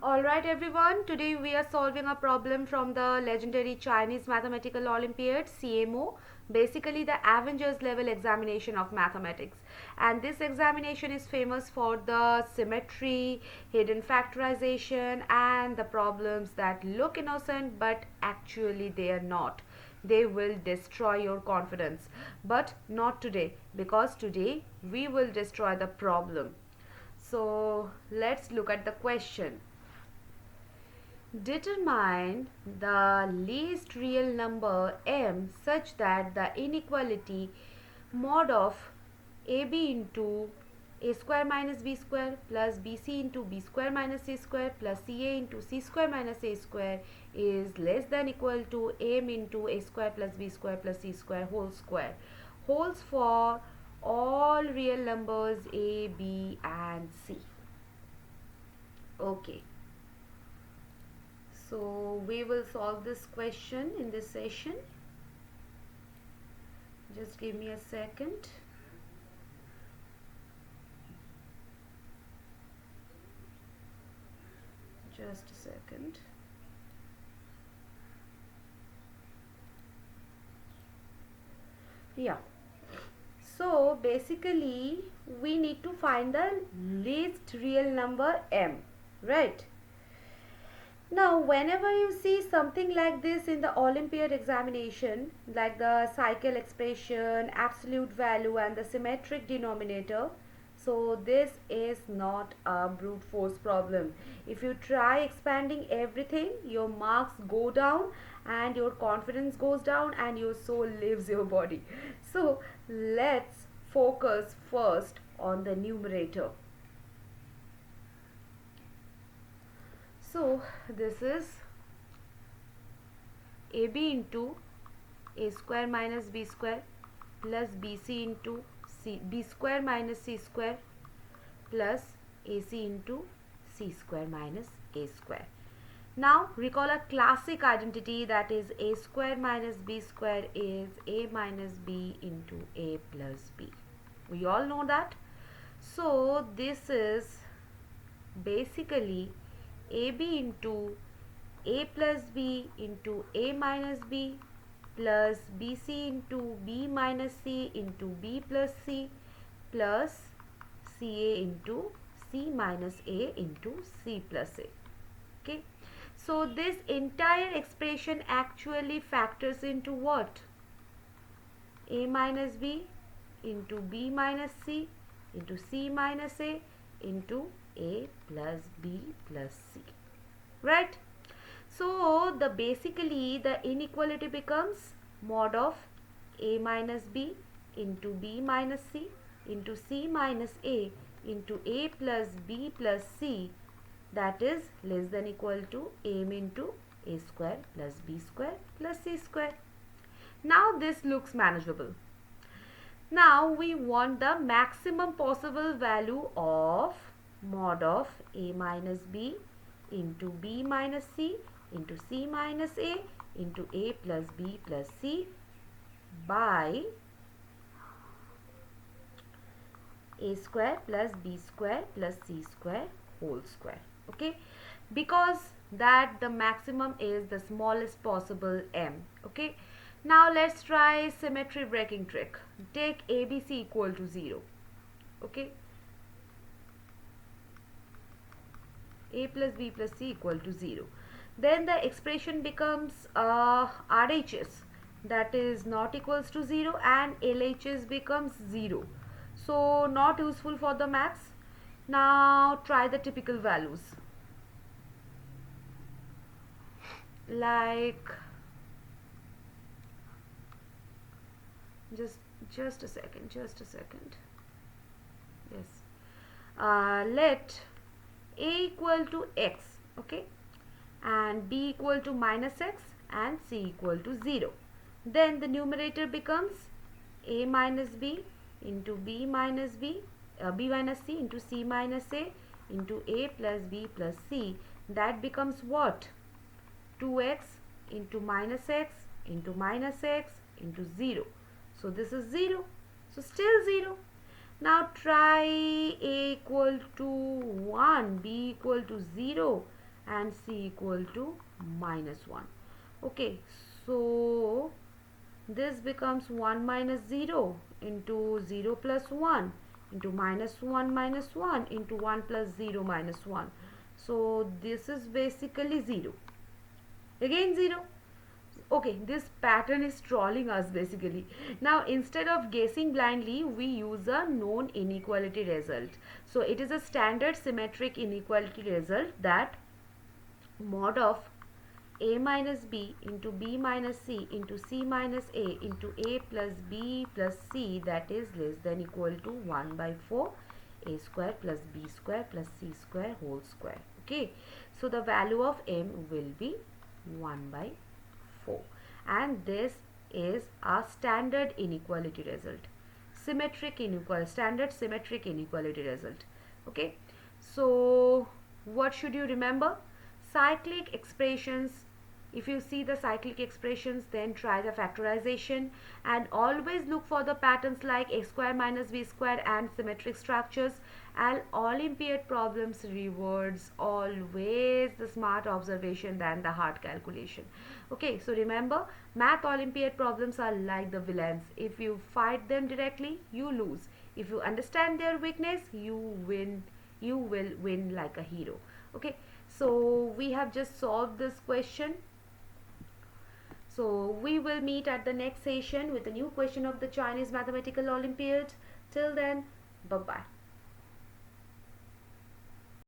Alright everyone, today we are solving a problem from the legendary Chinese Mathematical Olympiad CMO, basically the Avengers level examination of mathematics. And this examination is famous for the symmetry, hidden factorization and the problems that look innocent but actually they are not. They will destroy your confidence, but not today, because today we will destroy the problem. So let's look at the question. Determine the least real number m such that the inequality mod of ab into a square minus b square plus bc into b square minus c square plus ca into c square minus a square is less than equal to m into a square plus b square plus c square whole square. Holds for all real numbers a, b and c. Okay. So we will solve this question in this session. Just give me a second. Just a second. Yeah. So basically we need to find the least real number m, right? Now, whenever you see something like this in the Olympiad examination, like the cycle expression, absolute value and the symmetric denominator, so this is not a brute force problem. If you try expanding everything, your marks go down and your confidence goes down and your soul leaves your body. So, let's focus first on the numerator. So this is ab into a square minus b square plus bc into b square minus c square plus ac into c square minus a square. Now recall a classic identity, that is a square minus b square is a minus b into a plus b. We all know that. So this is basically ab into a plus b into a minus b plus bc into b minus c into b plus c plus ca into c minus a into c plus a. Okay. So this entire expression actually factors into what? A minus b into b minus c into c minus a into a plus b plus c, right? So the basically the inequality becomes mod of a minus b into b minus c into c minus a into a plus b plus c, that is less than equal to m into a square plus b square plus c square. Now this looks manageable. Now we want the maximum possible value of mod of a minus b into b minus c into c minus a into a plus b plus c by a square plus b square plus c square whole square. Okay, because that the maximum is the smallest possible m. Okay, now let's try symmetry breaking trick. Take abc equal to 0. Okay, a plus b plus c equal to 0. Then the expression becomes RHS, that is not equals to 0, and LHS becomes 0. So not useful for the maths. Now try the typical values. Like just a second. Yes. Let a equal to x, okay, and b equal to minus x and c equal to 0. Then the numerator becomes a minus b into b minus c into c minus a into a plus b plus c. That becomes what? 2x into minus x into minus x into 0. So this is 0. So still 0. Now try a equal to 1, b equal to 0 and c equal to -1. Okay, so this becomes 1 minus 0 into 0 plus 1 into -1 into 1 plus 0 minus 1. So this is basically 0. Again 0. Okay, this pattern is trolling us basically. Now instead of guessing blindly, we use a known inequality result. So it is a standard symmetric inequality result that mod of a minus b into b minus c into c minus a into a plus b plus c, that is less than equal to 1 by 4 a square plus b square plus c square whole square. Okay, so the value of m will be 1 by 4, and this is our standard inequality result, standard symmetric inequality result. Okay, so what should you remember? Cyclic expressions. If you see the cyclic expressions, then try the factorization, and always look for the patterns like x square minus b square and symmetric structures. And Olympiad problems rewards always the smart observation than the hard calculation. Okay, so remember, math Olympiad problems are like the villains. If you fight them directly, you lose. If you understand their weakness, you win. You will win like a hero. Okay, so we have just solved this question. So we will meet at the next session with a new question of the Chinese Mathematical Olympiad. Till then, bye-bye.